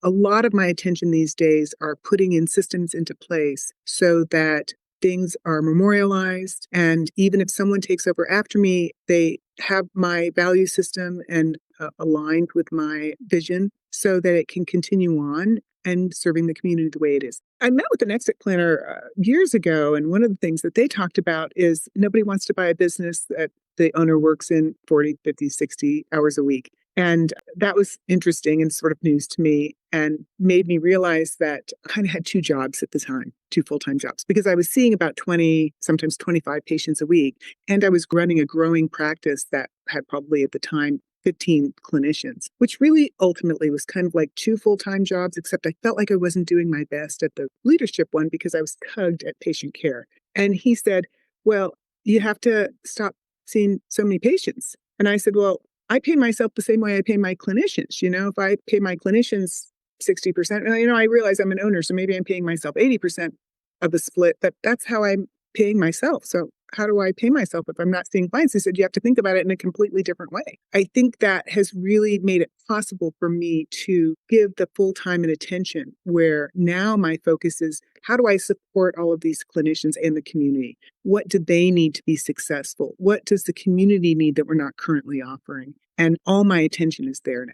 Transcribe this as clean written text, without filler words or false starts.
a lot of my attention these days are putting in systems into place so that things are memorialized. And even if someone takes over after me, they have my value system and aligned with my vision so that it can continue on and serving the community the way it is. I met with an exit planner years ago, and one of the things that they talked about is nobody wants to buy a business that the owner works in 40, 50, 60 hours a week. And that was interesting and sort of news to me and made me realize that I kind of had two jobs at the time, two full-time jobs, because I was seeing about 20, sometimes 25 patients a week. And I was running a growing practice that had probably at the time 15 clinicians, which really ultimately was kind of like two full-time jobs, except I felt like I wasn't doing my best at the leadership one because I was tugged at patient care. And he said, well, you have to stop seeing so many patients. And I said, well, I pay myself the same way I pay my clinicians. If I pay my clinicians 60%, I realize I'm an owner, so maybe I'm paying myself 80% of the split, but that's how I'm paying myself. So how do I pay myself if I'm not seeing clients? They said, you have to think about it in a completely different way. I think that has really made it possible for me to give the full time and attention where now my focus is, how do I support all of these clinicians and the community? What do they need to be successful? What does the community need that we're not currently offering? And all my attention is there now.